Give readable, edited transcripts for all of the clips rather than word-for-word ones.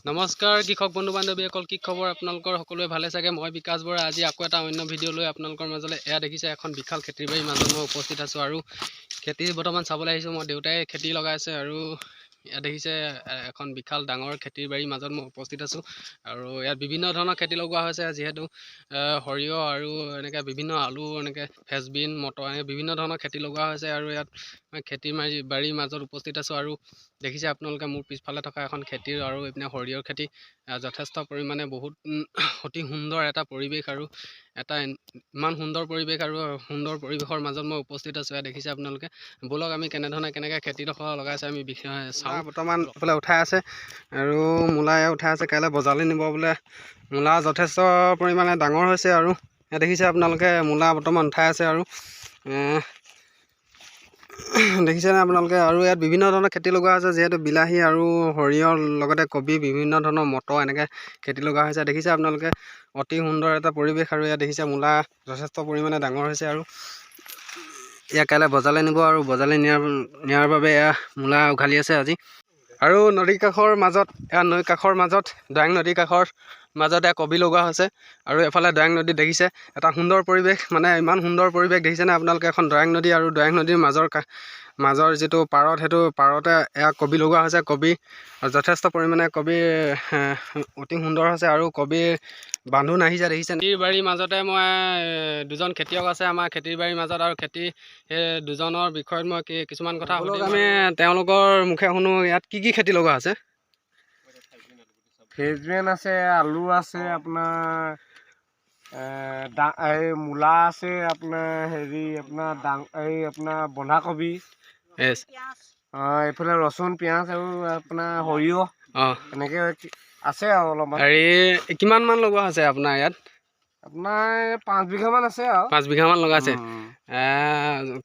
নমস্কাৰ কৃষক বন্ধু বান্ধৱীসকল, কি খবৰ আপোনালোকৰ? সকলোৱে ভালে চাগে। মই বিকাশ বৰা আজি আকৌ এটা অন্য ভিডিঅ' লৈ আপোনালোকৰ মাজলৈ এয়া দেখিছে এখন বিশাল খেতিৰ বাৰীৰ মাজত মই উপস্থিত আছোঁ আৰু খেতি বৰ্তমান চাবলৈ আহিছোঁ। মই দেউতাই খেতি লগাইছে আৰু ইয়াত দেখিছে এখন বিশাল ডাঙৰ খেতিৰ বাৰীৰ মাজত মই উপস্থিত আছোঁ আৰু ইয়াত বিভিন্ন ধৰণৰ খেতি লগোৱা হৈছে, যিহেতু সৰিয়হ আৰু এনেকৈ বিভিন্ন আলু, এনেকৈ ফেচবিন, মটৰ, এনেকৈ বিভিন্ন ধৰণৰ খেতি লগোৱা হৈছে আৰু ইয়াত মই খেতিৰ বাৰীৰ মাজত উপস্থিত আছোঁ আৰু দেখিছে আপোনালোকে মোৰ পিছফালে থকা এখন খেতিৰ আৰু এইপিনে সৰিয়হৰ খেতি যথেষ্ট পৰিমাণে বহুত অতি সুন্দৰ এটা পৰিৱেশ আৰু এটা ইমান সুন্দৰ পৰিৱেশ আৰু সুন্দৰ পৰিৱেশৰ মাজত মই উপস্থিত আছোঁ। ইয়াত দেখিছে আপোনালোকে। ব'লক আমি কেনেকৈ খেতিডোখৰ লগাইছে আমি বিষয়ে চাওঁ। বৰ্তমান এইফালে উঠাই আছে আৰু মূলা উঠাই আছে, কাইলৈ বজাৰলৈ নিব বোলে। মূলা যথেষ্ট পৰিমাণে ডাঙৰ হৈছে আৰু ইয়াত দেখিছে আপোনালোকে মূলা বৰ্তমান উঠাই আছে আৰু দেখিছেনে আপোনালোকে। আৰু ইয়াত বিভিন্ন ধৰণৰ খেতি লগোৱা হৈছে, যিহেতু বিলাহী আৰু সৰিয়হৰ লগতে কবি, বিভিন্ন ধৰণৰ মটৰ এনেকৈ খেতি লগোৱা হৈছে। দেখিছে আপোনালোকে অতি সুন্দৰ এটা পৰিৱেশ আৰু ইয়াত দেখিছে মূলা যথেষ্ট পৰিমাণে ডাঙৰ হৈছে আৰু ইয়াক কাইলৈ বজাৰলৈ নিব আৰু বজাৰলৈ নিয়াৰ বাবে এয়া মূলা উঘালি আছে আজি। আৰু নদী কাষৰ মাজত দৈয়াং নদীৰ কাষৰ মাজত এয়া কবি লগোৱা হৈছে আৰু এফালে দৈয়াং নদী দেখিছে এটা সুন্দৰ পৰিৱেশ, মানে ইমান সুন্দৰ পৰিৱেশ দেখিছেনে আপোনালোকে। এখন দৈয়াং নদী আৰু দৈয়াং নদীৰ মাজৰ যিটো পাৰত, সেইটো পাৰতে এয়া কবি লগোৱা হৈছে। কবি যথেষ্ট পৰিমাণে কবি অতি সুন্দৰ হৈছে আৰু কবি বান্ধো নাহিছে দেখিছে। খেতিৰ বাৰীৰ মাজতে মই দুজন খেতিয়ক আছে আমাৰ খেতিৰ বাৰীৰ মাজত, আৰু সেই দুজনৰ বিষয়ত মই কিছুমান কথা আমি তেওঁলোকৰ মুখে শুনো। ইয়াত কি কি খেতি লগোৱা আছে? ফ্ৰেচবিন আছে, আলু আছে, আপোনাৰ এই মূলা আছে, আপোনাৰ আপোনাৰ বন্ধাকবি, এইফালে ৰচুন, পিঁয়াজ আৰু আপোনাৰ সৰিয়হ এনেকৈ আছে আৰু অলপমান। কিমান মান লগোৱা আছে আপোনাৰ ইয়াত? আপোনাৰ 5 বিঘামান আছে আৰু 5 বিঘামান লগাইছে।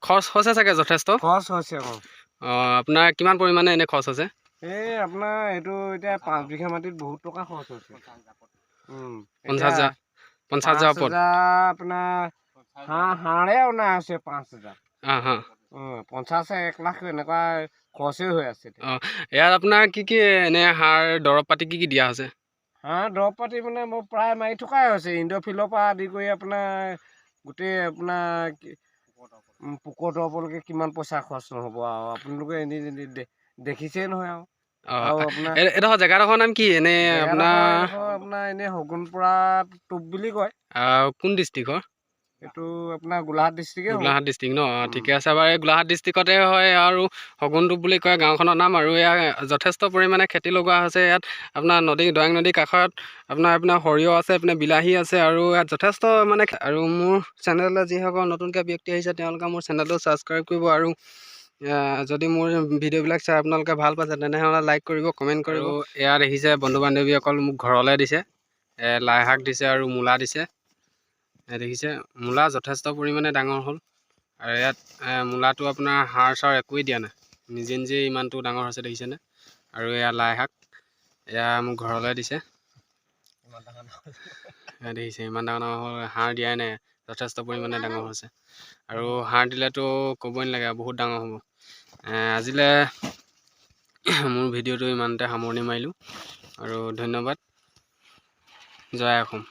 খৰচ হৈছে চাগে যথেষ্ট? খৰচ হৈছে আকৌ। আপোনাৰ কিমান পৰিমাণে এনে খৰচ হৈছে? আপোনাৰ এইটো এতিয়া 5 বিঘা মাটিত বহুত টকা খৰচ হৈছে। 50,000 ওপৰত। আপোনাৰ হাঁহে অনা আছে 5,000, 50, 1 লাখ এনেকুৱা খৰচেই হৈ আছে। ইয়াত আপোনাৰ কি এনে সাৰ দৰৱ পাতি কি দিয়া হৈছে? দৰৱ পাতি মানে মই প্ৰায় মাৰি থকাই হৈছে, ইণ্ডোফিলৰ পৰা আদি কৰি আপোনাৰ গোটেই আপোনাৰ পোকৰ দৰৱলৈকে কিমান পইচা খৰচ নহ'ব আৰু আপোনালোকে এনেই দেখিছেই নহয় আৰু আপোনাৰ এইডোখৰ জেগাডোখৰ নাম কি এনে? আপোনাৰ এনেই শগুনপৰা টোপ বুলি কয়। কোন ডিষ্ট্ৰিক্টৰ? এইটো আপোনাৰ গোলাঘাট ডিষ্ট্ৰিক্টে। গোলাঘাট ডিষ্ট্ৰিক্ট ন? ঠিকে আছে বাৰু। এই গোলাঘাট ডিষ্ট্ৰিক্টতে হয় আৰু শগুনটোপ বুলি কয় গাঁওখনৰ নাম। আৰু ইয়াত যথেষ্ট পৰিমাণে খেতি লগোৱা হৈছে। ইয়াত আপোনাৰ দৈয়াং নদীৰ কাষত আপোনাৰ সৰিয়হ আছে, এইপিনে বিলাহী আছে আৰু ইয়াত যথেষ্ট মানে। আৰু মোৰ চেনেললৈ যিসকল নতুনকৈ ব্যক্তি আহিছে তেওঁলোকে মোৰ চেনেলটো ছাবস্ক্ৰাইব কৰিব আৰু যদি মোৰ ভিডিঅ'বিলাক চাই আপোনালোকে ভাল পাইছে তেনেহ'লে লাইক কৰিব, কমেণ্ট কৰিব। এয়া দেখিছে বন্ধু বান্ধৱীসকল মোক ঘৰলৈ দিছে, লাই শাক দিছে আৰু মূলা দিছে। দেখিছে মূলা যথেষ্ট পৰিমাণে ডাঙৰ হ'ল আৰু ইয়াত মূলাটো আপোনাৰ সাৰ চাৰ একোৱেই দিয়া নাই, নিজে ইমানটো ডাঙৰ হৈছে দেখিছেনে। আৰু এয়া লাই শাক এয়া মোক ঘৰলৈ দিছে। দেখিছে ইমান ডাঙৰ হ'ল, সাৰ দিয়াই নাই, যথেষ্ট পৰিমাণে ডাঙৰ হৈছে। আৰু সাৰ দিলেতো ক'বই নালাগে, বহুত ডাঙৰ হ'ব। আজিলৈ মোৰ ভিডিঅ'টো ইমানতে সামৰণি মাৰিলোঁ আৰু ধন্যবাদ। জয় অসম।